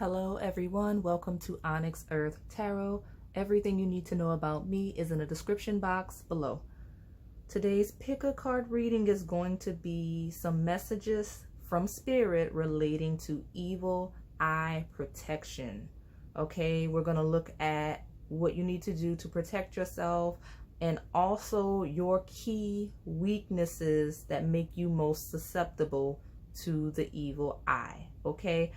Hello everyone, welcome to Onyx Earth Tarot. Everything you need to know about me is in the description box below. Today's pick a card reading is going to be some messages from Spirit relating to evil eye protection. Okay, we're going to look at what you need to do to protect yourself and also your key weaknesses that make you most susceptible to the evil eye. Okay,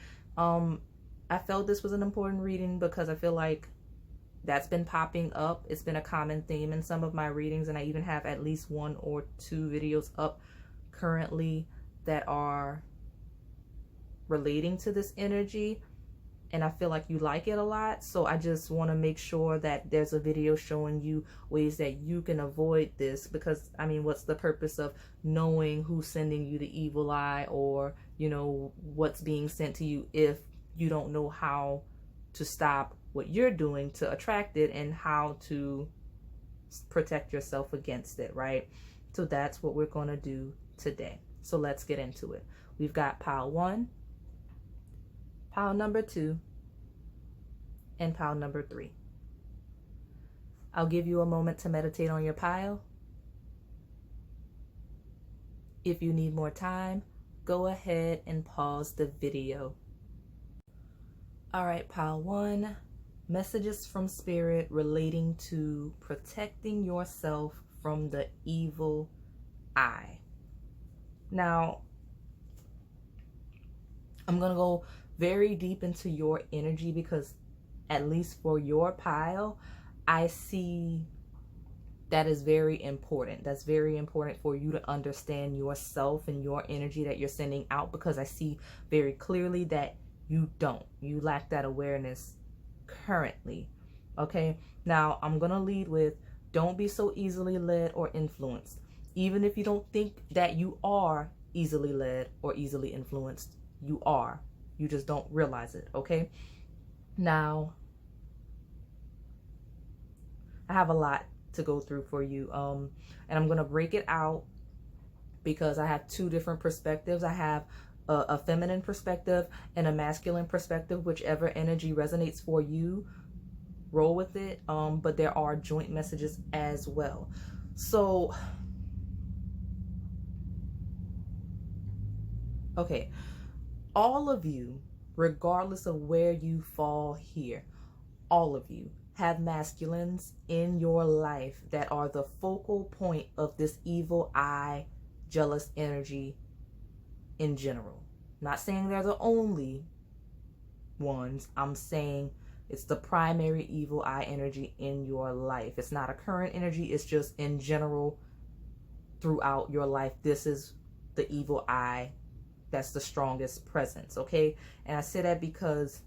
I felt this was an important reading because I feel like that's been popping up. It's been a common theme in some of my readings, and I even have at least 1 or 2 videos up currently that are relating to this energy, and I feel like you like it a lot. So I just want to make sure that there's a video showing you ways that you can avoid this, because I mean, what's the purpose of knowing who's sending you the evil eye, or you know what's being sent to you, if you don't know how to stop what you're doing to attract it and how to protect yourself against it, right? So that's what we're going to do today. So let's get into it. We've got pile 1, pile number 2, and pile number 3. I'll give you a moment to meditate on your pile. If you need more time, go ahead and pause the video. All right, pile 1, messages from Spirit relating to protecting yourself from the evil eye. Now, I'm going to go very deep into your energy because at least for your pile, I see that is very important. That's very important for you to understand yourself and your energy that you're sending out, because I see very clearly that you lack that awareness currently. Okay, now I'm gonna lead with, don't be so easily led or influenced. Even if you don't think that you are easily led or easily influenced, you are. You just don't realize it. Okay, now I have a lot to go through for you, and I'm gonna break it out because I have 2 different perspectives. I have a feminine perspective and a masculine perspective. Whichever energy resonates for you, roll with it. But there are joint messages as well. So, okay, all of you, regardless of where you fall here, all of you have masculines in your life that are the focal point of this evil eye, jealous energy in general. Not saying they're the only ones. I'm saying it's the primary evil eye energy in your life. It's not a current energy. It's just in general throughout your life. This is the evil eye that's the strongest presence. Okay. And I say that because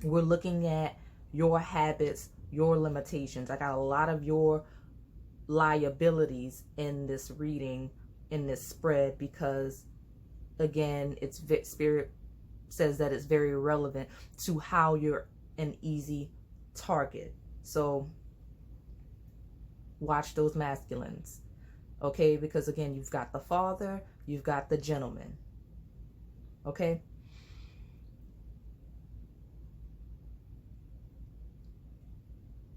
we're looking at your habits, your limitations. I got a lot of your liabilities in this reading, in this spread, because again, it's Spirit says that it's very relevant to how you're an easy target. So watch those masculines, okay? Because again, you've got the Father, you've got the gentleman, okay?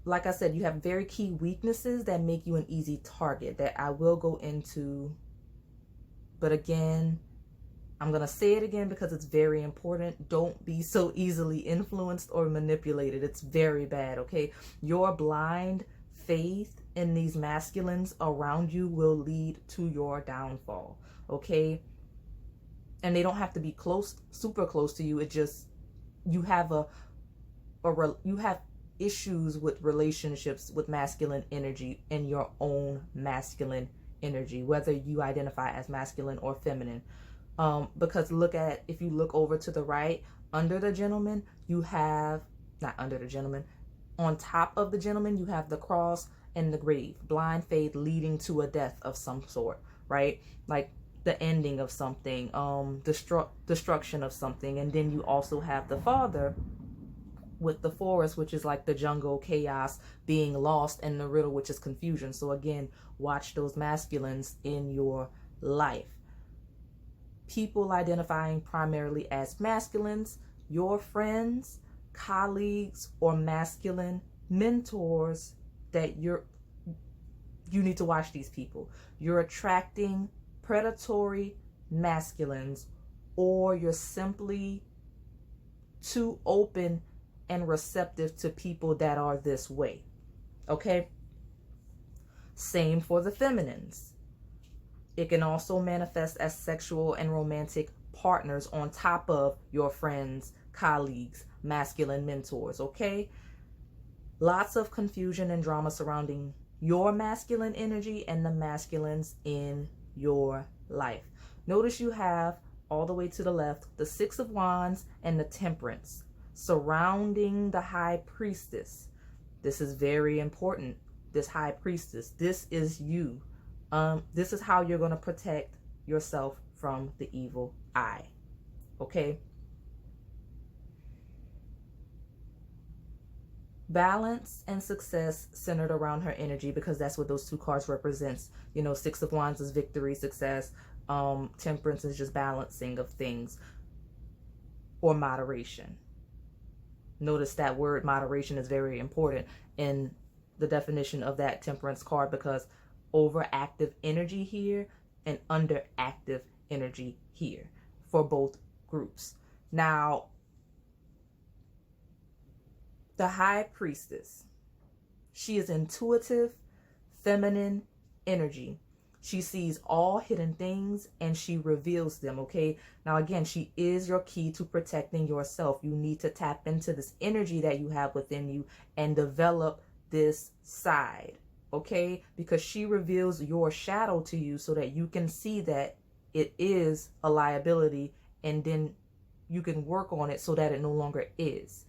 Like I said, you have very key weaknesses that make you an easy target that I will go into. But again, I'm going to say it again because it's very important. Don't be so easily influenced or manipulated. It's very bad, okay? Your blind faith in these masculines around you will lead to your downfall, okay? And they don't have to be close, super close to you. It just, you have you have issues with relationships with masculine energy in your own masculine energy, whether you identify as masculine or feminine. Because if you look over to the right, under the gentleman, you have, not under the gentleman, on top of the gentleman, you have the cross and the grave, blind faith leading to a death of some sort, right? Like the ending of something, destruction of something. And then you also have the Father with the forest, which is like the jungle, chaos, being lost, and the riddle, which is confusion. So again, watch those masculines in your life. People identifying primarily as masculines your friends, colleagues, or masculine mentors that you need to watch these people. You're attracting predatory masculines, or you're simply too open and receptive to people that are this way. Okay? Same for the feminines. It can also manifest as sexual and romantic partners on top of your friends, colleagues, masculine mentors. Okay? Lots of confusion and drama surrounding your masculine energy and the masculines in your life. Notice you have all the way to the left the Six of Wands and the Temperance surrounding the High Priestess. This is very important. This High Priestess, this is you. This is how you're going to protect yourself from the evil eye. Okay? Balance and success centered around her energy, because that's what those two cards represents. You know, Six of Wands is victory, success. Temperance is just balancing of things, or moderation. Notice that word moderation is very important in the definition of that Temperance card, because overactive energy here and underactive energy here for both groups. Now, the High Priestess, she is intuitive, feminine energy. She sees all hidden things and she reveals them, okay? Now, again, she is your key to protecting yourself. You need to tap into this energy that you have within you and develop this side, okay? Because she reveals your shadow to you so that you can see that it is a liability, and then you can work on it so that it no longer is.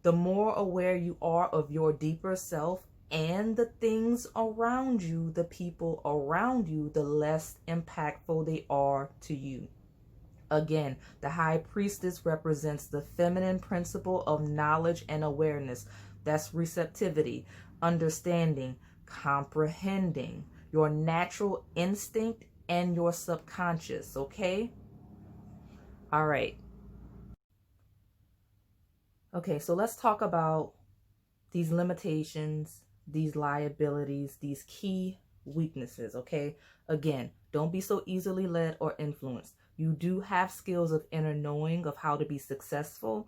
The more aware you are of your deeper self and the things around you, the people around you, the less impactful they are to you. Again, the High Priestess represents the feminine principle of knowledge and awareness. That's receptivity, understanding, comprehending, your natural instinct and your subconscious, okay? All right. Okay, so let's talk about these limitations, these liabilities, these key weaknesses, okay? Again, don't be so easily led or influenced. You do have skills of inner knowing of how to be successful.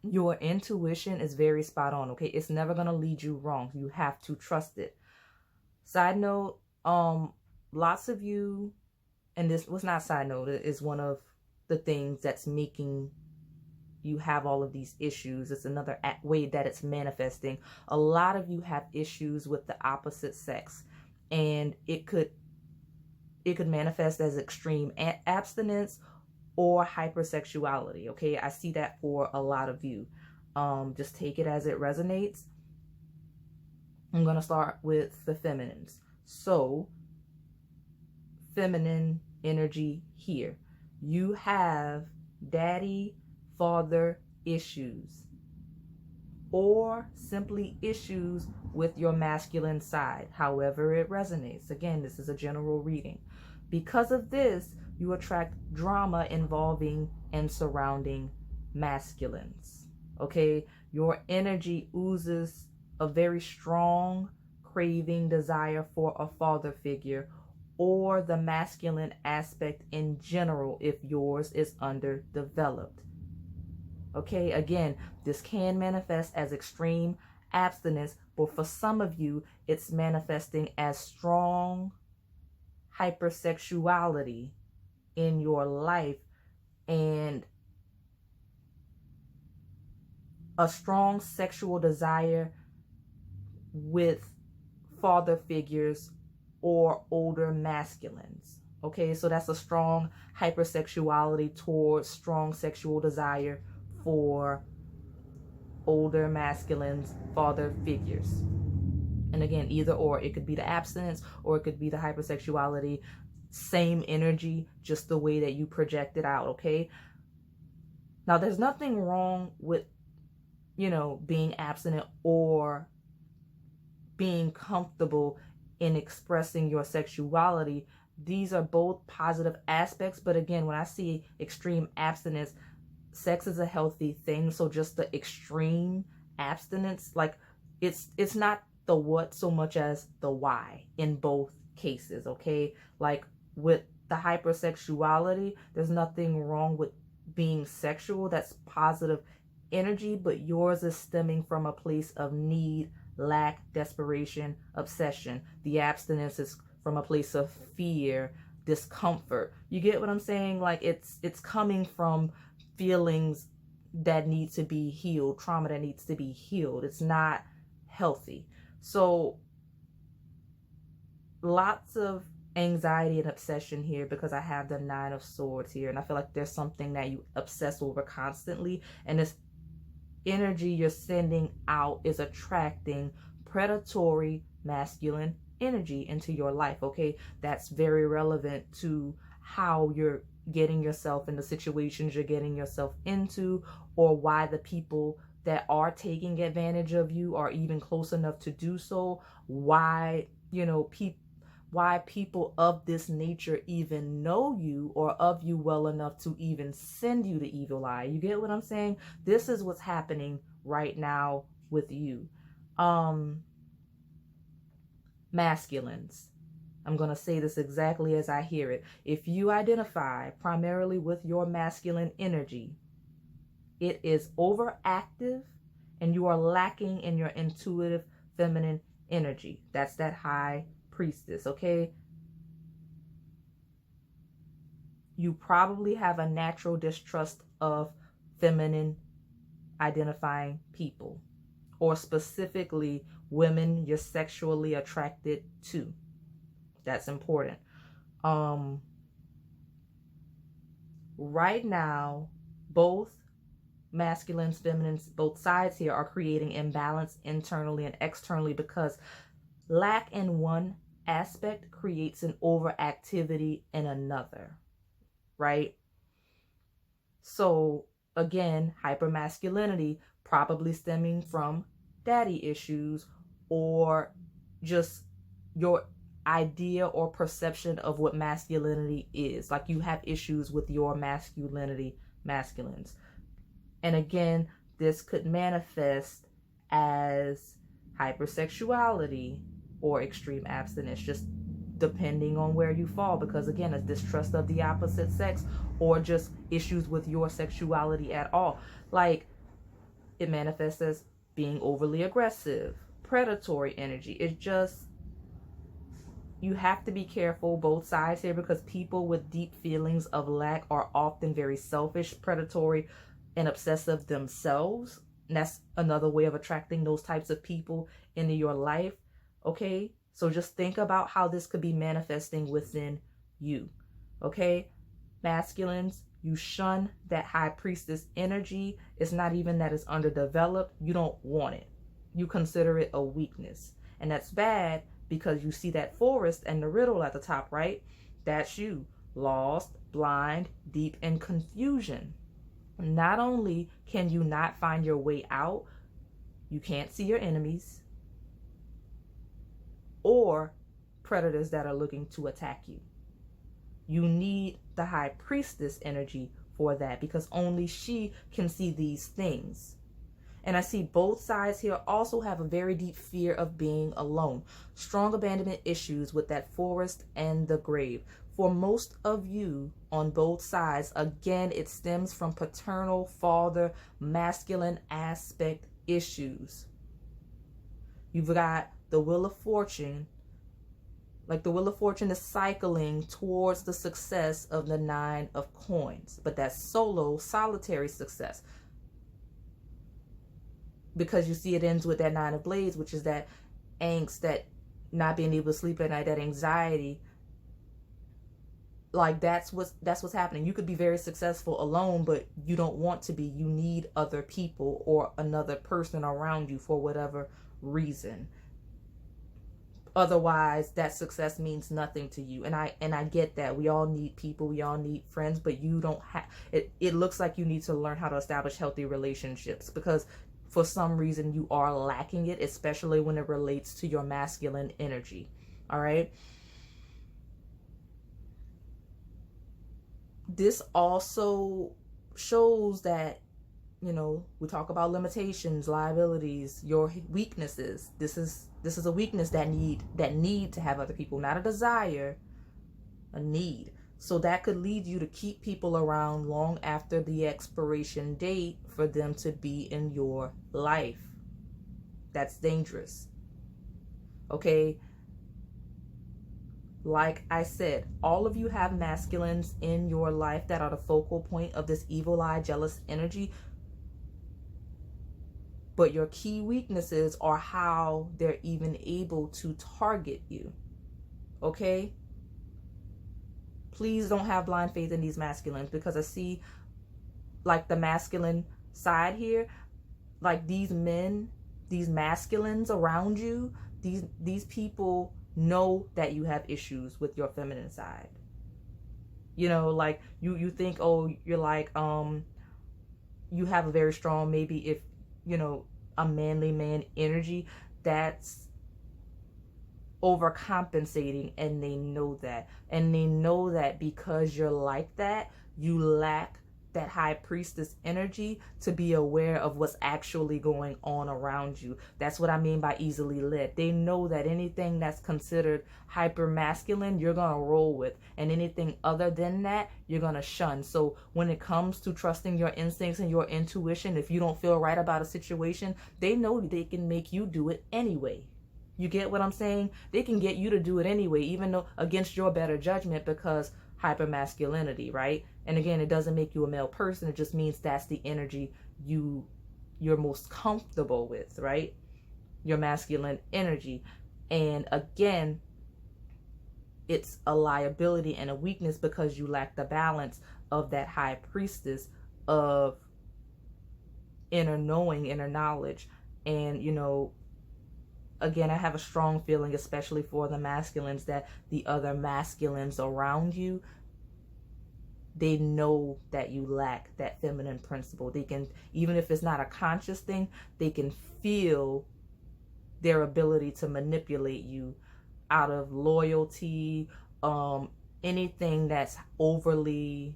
Your intuition is very spot on, okay? It's never going to lead you wrong. You have to trust it. Side note, lots of you, and this was not side note, it is one of the things that's making you have all of these issues. It's another way that it's manifesting. A lot of you have issues with the opposite sex, and it could manifest as extreme abstinence or hypersexuality. Okay, I see that for a lot of you. Just take it as it resonates. I'm gonna start with the feminines. So, feminine energy here. You have daddy, father issues, or simply issues with your masculine side, however it resonates. Again, this is a general reading. Because of this, you attract drama involving and surrounding masculines. Okay, your energy oozes a very strong craving, desire for a father figure or the masculine aspect in general if yours is underdeveloped. Okay, again, this can manifest as extreme abstinence, but for some of you, it's manifesting as strong hypersexuality in your life and a strong sexual desire with father figures or older masculines. Okay, so that's a strong hypersexuality towards strong sexual desire for older masculines, father figures. And again, either or, it could be the abstinence or it could be the hypersexuality. Same energy, just the way that you project it out, okay? Now, there's nothing wrong with, being abstinent or being comfortable in expressing your sexuality. These are both positive aspects, but again, when I see extreme abstinence, sex is a healthy thing. So just the extreme abstinence, like it's not the what so much as the why in both cases, okay? Like with the hypersexuality, there's nothing wrong with being sexual. That's positive energy, but yours is stemming from a place of need, lack, desperation, obsession. The abstinence is from a place of fear, discomfort. You get what I'm saying? Like it's coming from feelings that need to be healed, trauma that needs to be healed. It's not healthy. So lots of anxiety and obsession here because I have the Nine of Swords here, and I feel like there's something that you obsess over constantly, and this energy you're sending out is attracting predatory masculine energy into your life, okay? That's very relevant to how you're getting yourself in the situations you're getting yourself into, or why the people that are taking advantage of you are even close enough to do so, why, you know, why people of this nature even know you or of you well enough to even send you the evil eye. You get what I'm saying? This is what's happening right now with you. Masculines. I'm going to say this exactly as I hear it. If you identify primarily with your masculine energy, it is overactive and you are lacking in your intuitive feminine energy. That's that high priestess, okay? You probably have a natural distrust of feminine identifying people, or specifically women you're sexually attracted to. That's important. Right now, both masculines, feminines, both sides here are creating imbalance internally and externally because lack in one aspect creates an overactivity in another, right? So again, hypermasculinity probably stemming from daddy issues, or just your idea or perception of what masculinity is. Like you have issues with your masculinity, masculines. And again, this could manifest as hypersexuality or extreme abstinence, just depending on where you fall, because again, it's distrust of the opposite sex, or just issues with your sexuality at all. Like it manifests as being overly aggressive, predatory energy. It's just, you have to be careful both sides here, because people with deep feelings of lack are often very selfish, predatory, and obsessive themselves. And that's another way of attracting those types of people into your life, okay? So just think about how this could be manifesting within you, okay? Masculines, you shun that high priestess energy. It's not even that it's underdeveloped. You don't want it. You consider it a weakness. And that's bad, because you see that forest and the riddle at the top, right? That's you. Lost, blind, deep in confusion. Not only can you not find your way out, you can't see your enemies or predators that are looking to attack you. You need the high priestess energy for that, because only she can see these things. And I see both sides here also have a very deep fear of being alone. Strong abandonment issues with that forest and the grave. For most of you on both sides, again, it stems from paternal, father, masculine aspect issues. You've got the Wheel of Fortune. Like the Wheel of Fortune is cycling towards the success of the Nine of Coins. But that's solo, solitary success. Because you see it ends with that Nine of Blades, which is that angst, that not being able to sleep at night, that anxiety. Like that's what's happening. You could be very successful alone, but you don't want to be. You need other people or another person around you for whatever reason. Otherwise, that success means nothing to you. And I get that. We all need people. We all need friends, but you don't have it. It looks like you need to learn how to establish healthy relationships, because for some reason you are lacking it, especially when it relates to your masculine energy. All right. This also shows that, you know, we talk about limitations, liabilities, your weaknesses. This is a weakness that need to have other people, not a desire, a need. So that could lead you to keep people around long after the expiration date for them to be in your life. That's dangerous. Okay? Like I said, all of you have masculines in your life that are the focal point of this evil eye, jealous energy. But your key weaknesses are how they're even able to target you. Okay? Please don't have blind faith in these masculines, because I see like the masculine side here, like these men, these masculines around you, these people know that you have issues with your feminine side. You know, like you think, oh, you're like you have a very strong, maybe if, you know, a manly man energy, that's overcompensating, and they know that. And they know that because you're like that, you lack that high priestess energy to be aware of what's actually going on around you. That's what I mean by easily led. They know that anything that's considered hyper masculine, you're gonna roll with, and anything other than that, you're gonna shun. So when it comes to trusting your instincts and your intuition, if you don't feel right about a situation, they know they can make you do it anyway. You get what I'm saying? They can get you to do it anyway, even though against your better judgment, because hypermasculinity, right? And again, it doesn't make you a male person. It just means that's the energy you're most comfortable with, right? Your masculine energy. And again, it's a liability and a weakness because you lack the balance of that high priestess of inner knowing, inner knowledge. And, you know, again, I have a strong feeling, especially for the masculines, that the other masculines around you, they know that you lack that feminine principle. They can, even if it's not a conscious thing, they can feel their ability to manipulate you out of loyalty, anything that's overly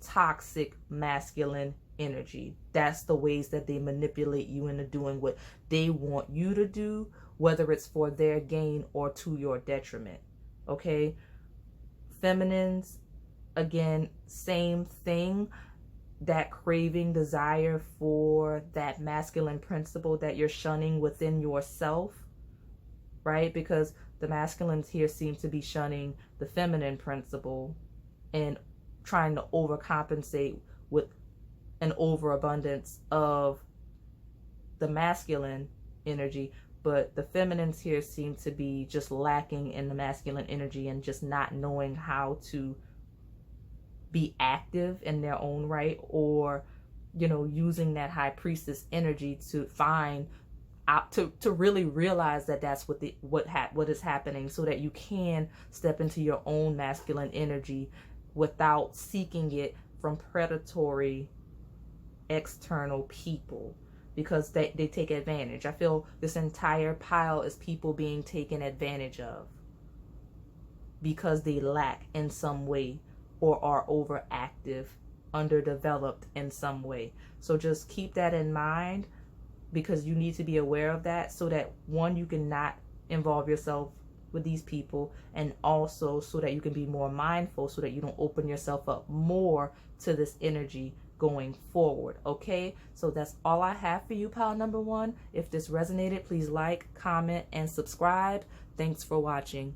toxic masculine energy. That's the ways that they manipulate you into doing what they want you to do, whether it's for their gain or to your detriment. Okay? Feminines, again, same thing. That craving, desire for that masculine principle that you're shunning within yourself, right? Because the masculines here seem to be shunning the feminine principle and trying to overcompensate with an overabundance of the masculine energy. But the feminines here seem to be just lacking in the masculine energy and just not knowing how to be active in their own right, or, you know, using that high priestess energy to find out, to really realize that that's what is happening, so that you can step into your own masculine energy without seeking it from predatory external people, because they take advantage. I feel this entire pile is people being taken advantage of because they lack in some way or are overactive, underdeveloped in some way. So just keep that in mind, because you need to be aware of that, so that one, you can not involve yourself with these people, and also so that you can be more mindful, so that you don't open yourself up more to this energy going forward. Okay, so that's all I have for you, pile number one. If this resonated, please like, comment, and subscribe. Thanks for watching.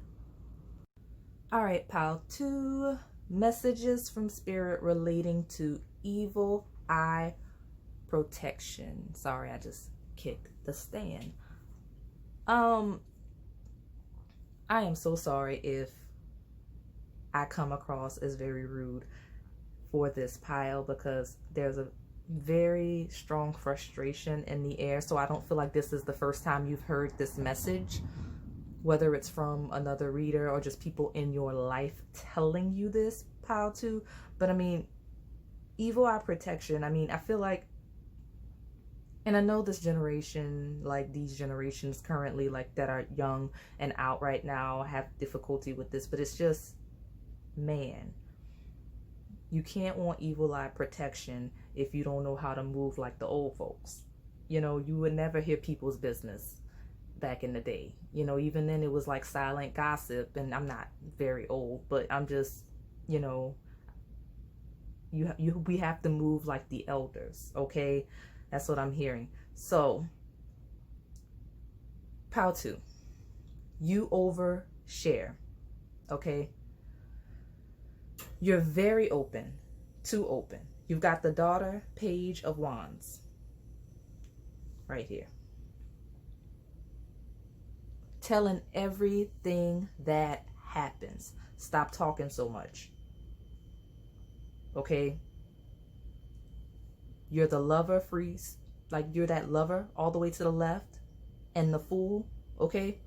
All right, pile two, messages from spirit relating to evil eye protection. Sorry, I just kicked the stand. I am so sorry if I come across as very rude for this pile, because there's a very strong frustration in the air. So I don't feel like this is the first time you've heard this message, whether it's from another reader or just people in your life telling you this, pile two. But I mean, evil eye protection, I mean, I feel like, and I know this generation, like these generations currently, like that are young and out right now, have difficulty with this, but it's just, man, You can't want evil eye protection if you don't know how to move like the old folks. You know, you would never hear people's business back in the day. You know, even then it was like silent gossip, and I'm not very old, but I'm just, you know, we have to move like the elders, okay? That's what I'm hearing. So, Pow 2, you overshare, okay? You're very open, too open. You've got the daughter, Page of Wands, right here. Telling everything that happens. Stop talking so much. Okay? You're the lover, freeze. Like you're that lover all the way to the left. And the fool, okay?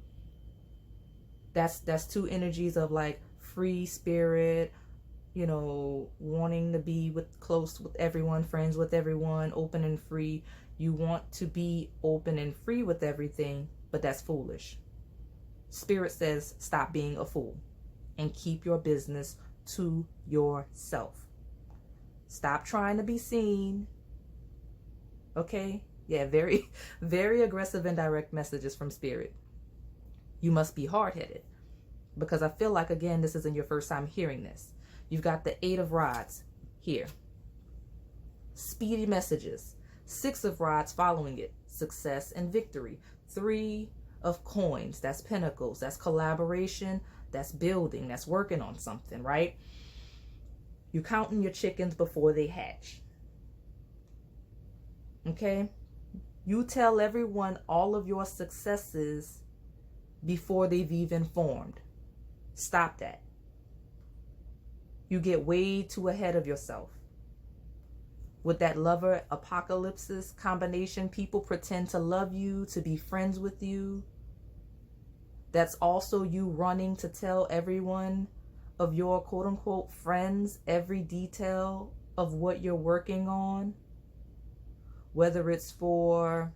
That's two energies of like free spirit, you know, wanting to be close with everyone, friends with everyone, open and free. You want to be open and free with everything, but that's foolish. Spirit says stop being a fool and keep your business to yourself. Stop trying to be seen. Okay? Yeah, very, very aggressive and direct messages from Spirit. You must be hard-headed, because I feel like, again, this isn't your first time hearing this. You've got the 8 of Rods here. Speedy messages. 6 of Rods following it. Success and victory. 3 of Coins. That's Pentacles. That's collaboration. That's building. That's working on something, right? You're counting your chickens before they hatch. Okay? You tell everyone all of your successes before they've even formed. Stop that. You get way too ahead of yourself. With that lover apocalypse combination, people pretend to love you, to be friends with you. That's also you running to tell everyone of your quote unquote friends every detail of what you're working on. Whether it's for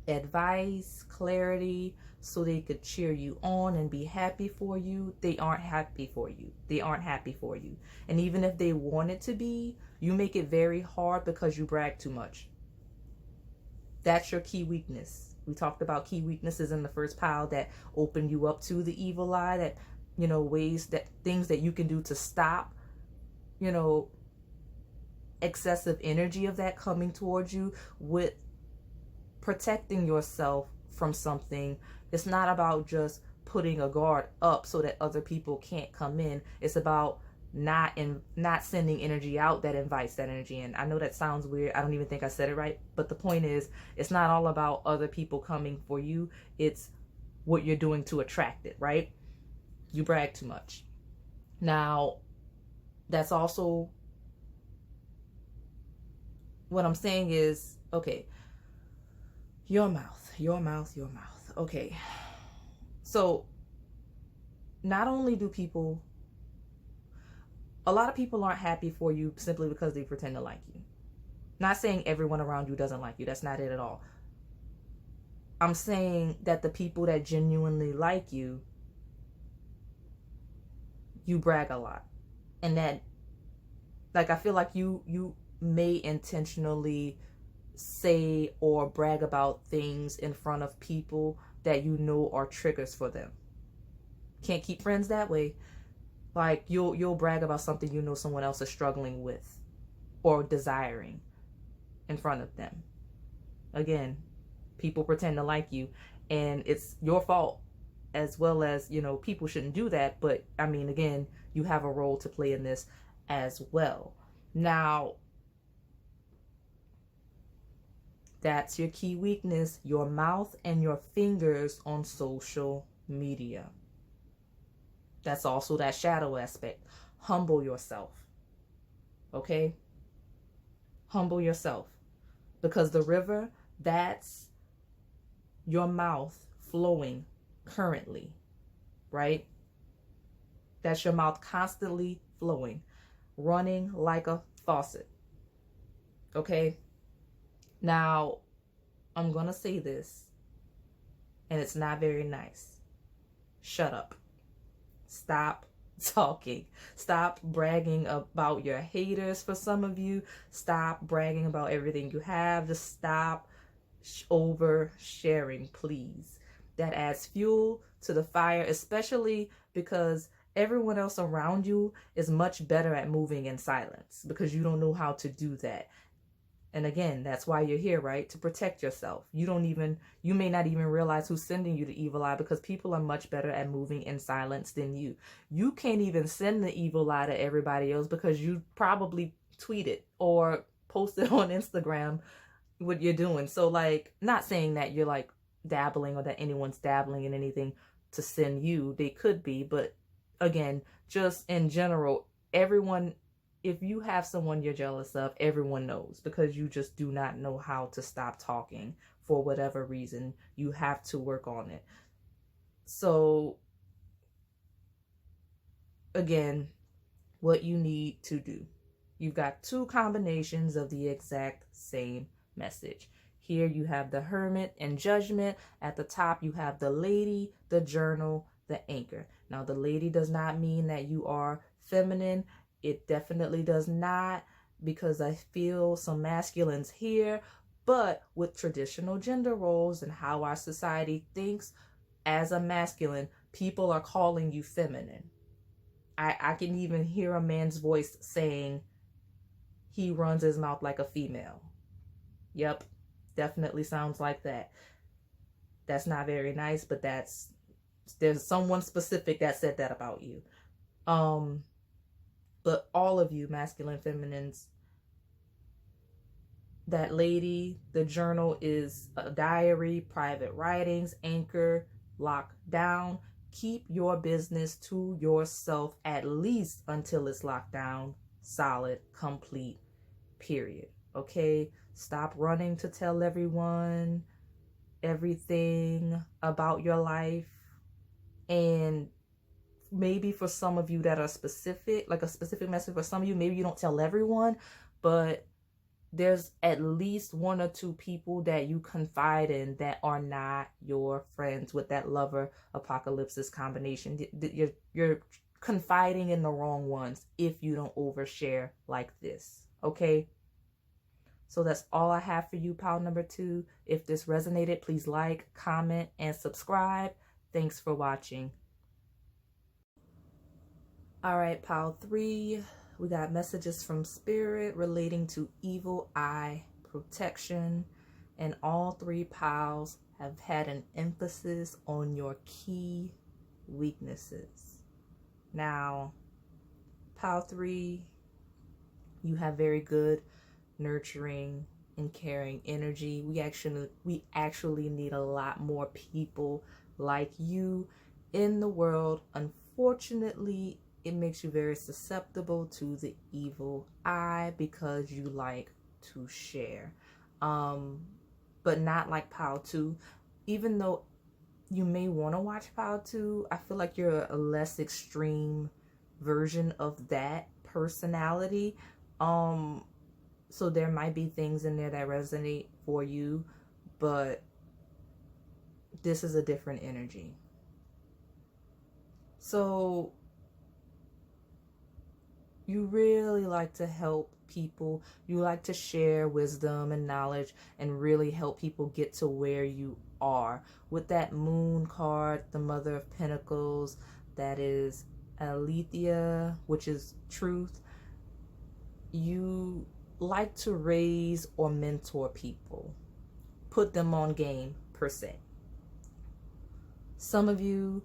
advice, clarity, so they could cheer you on and be happy for you. They aren't happy for you. They aren't happy for you. And even if they want it to be, you make it very hard because you brag too much. That's your key weakness. We talked about key weaknesses in the first pile that open you up to the evil eye, that, you know, ways that things that you can do to stop, you know, excessive energy of that coming towards you with protecting yourself from something. It's not about just putting a guard up so that other people can't come in. It's about not sending energy out that invites that energy in. I know that sounds weird. I don't even think I said it right. But the point is, it's not all about other people coming for you. It's what you're doing to attract it, right? You brag too much. Now, that's also what I'm saying is, okay, your mouth. Okay. So not only do people, a lot of people aren't happy for you simply because they pretend to like you. Not saying everyone around you doesn't like you. That's not it at all. I'm saying that the people that genuinely like you, you brag a lot. And that, like, I feel like you may intentionally say or brag about things in front of people that you know are triggers for them. Can't keep friends that way. Like, you'll brag about something you know someone else is struggling with or desiring in front of them. Again, people pretend to like you, and it's your fault, as well as, you know, people shouldn't do that. But I mean, again, you have a role to play in this as well. Now, that's your key weakness, your mouth and your fingers on social media. That's also that shadow aspect. Humble yourself. Okay? Humble yourself. Because the river, that's your mouth flowing currently. Right? That's your mouth constantly flowing. Running like a faucet. Okay? Now, I'm going to say this, and it's not very nice. Shut up. Stop talking. Stop bragging about your haters. For some of you, stop bragging about everything you have. Just stop oversharing, please. That adds fuel to the fire, especially because everyone else around you is much better at moving in silence because you don't know how to do that. And again, that's why you're here, right? To protect yourself. You may not even realize who's sending you the evil eye because people are much better at moving in silence than you. You can't even send the evil eye to everybody else because you probably tweeted or posted on Instagram what you're doing. So like, not saying that you're like dabbling or that anyone's dabbling in anything to send you. They could be, but again, just in general, everyone, if you have someone you're jealous of, everyone knows because you just do not know how to stop talking for whatever reason. You have to work on it. So again, what you need to do, you've got two combinations of the exact same message. Here you have the Hermit and Judgment. At the top you have the Lady, the Journal, the Anchor. Now the Lady does not mean that you are feminine. It definitely does not, because I feel some masculines here, but with traditional gender roles and how our society thinks, as a masculine, people are calling you feminine. I can even hear a man's voice saying he runs his mouth like a female. Yep, definitely sounds like that. That's not very nice, but there's someone specific that said that about you. But all of you masculine feminines, that Lady, the Journal is a diary, private writings, Anchor, locked down. Keep your business to yourself at least until it's locked down, solid, complete, period. Okay? Stop running to tell everyone everything about your life. And maybe for some of you that are specific, like a specific message for some of you, maybe you don't tell everyone, but there's at least one or two people that you confide in that are not your friends with that lover apocalypse combination. You're confiding in the wrong ones if you don't overshare like this. Okay? So that's all I have for you, pile number 2. If this resonated, please like, comment, and subscribe. Thanks for watching. All right, pile 3. We got messages from Spirit relating to evil eye protection. And all 3 piles have had an emphasis on your key weaknesses. Now, pile 3, you have very good nurturing and caring energy. We actually need a lot more people like you in the world. Unfortunately, it makes you very susceptible to the evil eye because you like to share. But not like pile 2. Even though you may want to watch pile 2, I feel like you're a less extreme version of that personality. So there might be things in there that resonate for you, but this is a different energy. So you really like to help people. You like to share wisdom and knowledge and really help people get to where you are. With that Moon card, the Mother of Pentacles, that is Aletheia, which is truth. You like to raise or mentor people, put them on game, per se. Some of you,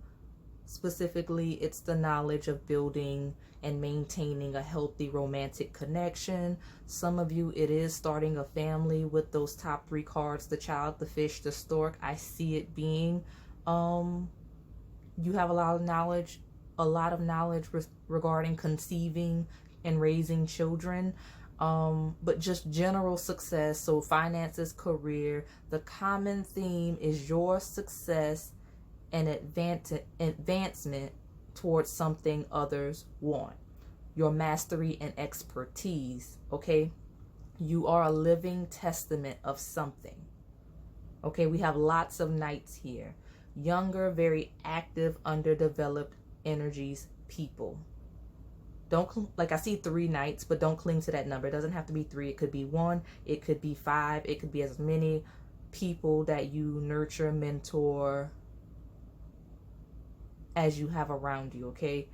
specifically, it's the knowledge of building and maintaining a healthy romantic connection. Some of you, it is starting a family with those top 3 cards, the Child, the Fish, the Stork. I see it being, you have a lot of knowledge regarding conceiving and raising children. But just general success. So finances, career, the common theme is your success and advancement towards something others want. Your mastery and expertise, okay? You are a living testament of something. Okay, we have lots of knights here. Younger, very active, underdeveloped energies, people. Don't, like, I see 3 knights, but don't cling to that number. It doesn't have to be 3. It could be 1. It could be 5. It could be as many people that you nurture, mentor as you have around you, okay?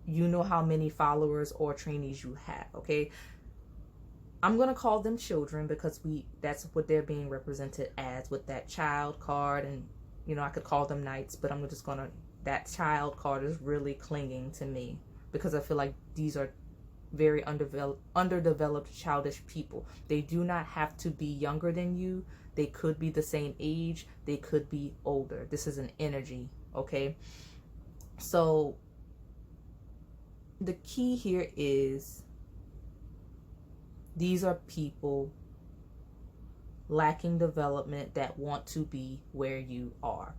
You know how many followers or trainees you have, okay? I'm going to call them children because that's what they're being represented as with that child card. And, you know, I could call them knights, but I'm just going to, that child card is really clinging to me because I feel like these are very underdeveloped childish people. They do not have to be younger than you. They could be the same age. They could be older. This is an energy, okay? So the key here is these are people lacking development that want to be where you are.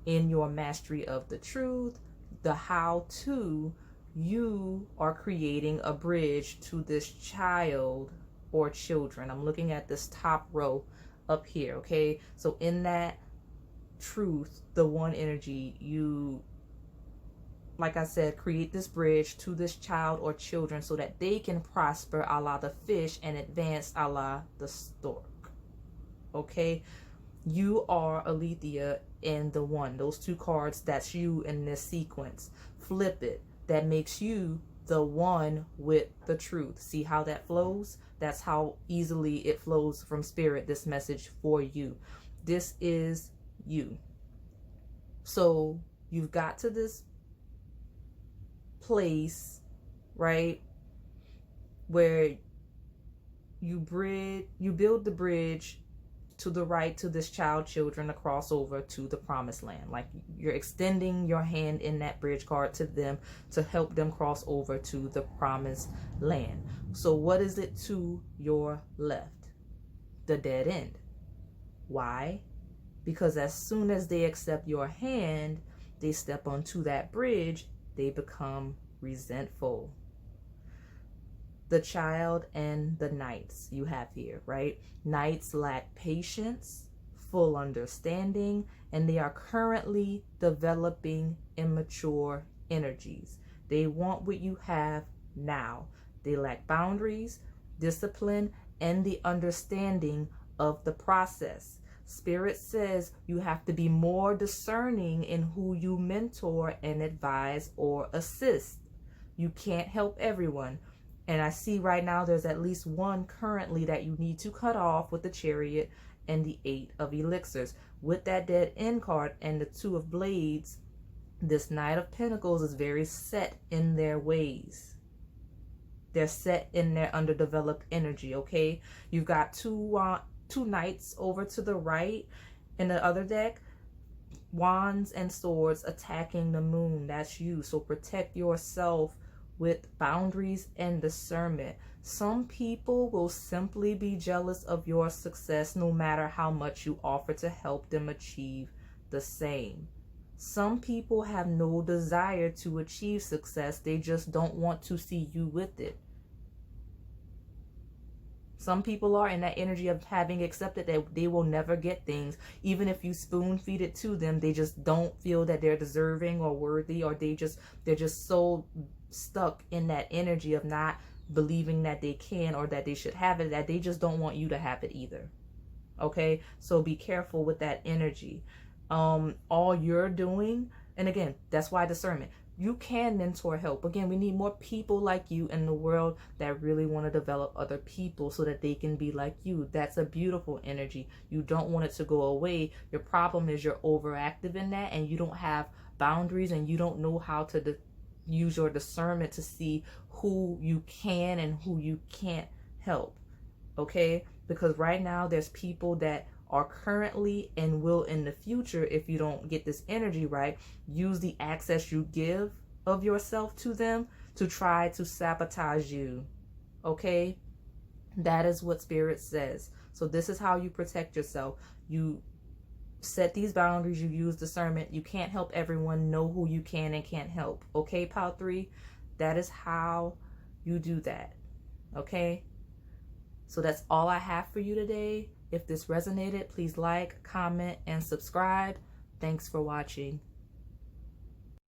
In your mastery of the truth, the how-to, you are creating a bridge to this child or children. I'm looking at this top row up here, okay? So in that truth, the one energy, you, like I said, create this bridge to this child or children so that they can prosper a la the fish and advance a la the stork, okay? You are Alethea in the one. Those 2 cards, that's you in this sequence. Flip it. That makes you the one with the truth. See how that flows? That's how easily it flows from spirit, this message for you. This is you. So you've got to this place, right, where you build the bridge to the right to this children to cross over to the promised land. Like, you're extending your hand in that bridge card to them to help them cross over to the promised land. So what is it to your left? The dead end. Why? Because as soon as they accept your hand, they step onto that bridge, they become resentful. The child and the knights you have here, right? Knights lack patience, full understanding, and they are currently developing immature energies. They want what you have now. They lack boundaries, discipline, and the understanding of the process. Spirit says you have to be more discerning in who you mentor and advise or assist. You can't help everyone. And I see right now there's at least one currently that you need to cut off with the Chariot and the 8 of Elixirs. With that dead end card and the 2 of Blades, this Knight of Pentacles is very set in their ways. They're set in their underdeveloped energy, okay? You've got two knights over to the right in the other deck. Wands and swords attacking the moon. That's you. So protect yourself with boundaries and discernment. Some people will simply be jealous of your success no matter how much you offer to help them achieve the same. Some people have no desire to achieve success. They just don't want to see you with it. Some people are in that energy of having accepted that they will never get things. Even if you spoon feed it to them, they just don't feel that they're deserving or worthy, or they're just so stuck in that energy of not believing that they can or that they should have it, that they just don't want you to have it either. Okay, so be careful with that energy. All you're doing, and again, that's why discernment. You can mentor help. Again, we need more people like you in the world that really want to develop other people so that they can be like you. That's a beautiful energy. You don't want it to go away. Your problem is you're overactive in that, and you don't have boundaries, and you don't know how to use your discernment to see who you can and who you can't help. Okay? Because right now there's people that are currently and will in the future, if you don't get this energy right, use the access you give of yourself to them to try to sabotage you. Okay? That is what Spirit says. So this is how you protect yourself. You set these boundaries, you use discernment. You can't help everyone. Know who you can and can't help. Okay, Pile 3? That is how you do that. Okay? So that's all I have for you today. If this resonated, please like, comment, and subscribe. Thanks for watching.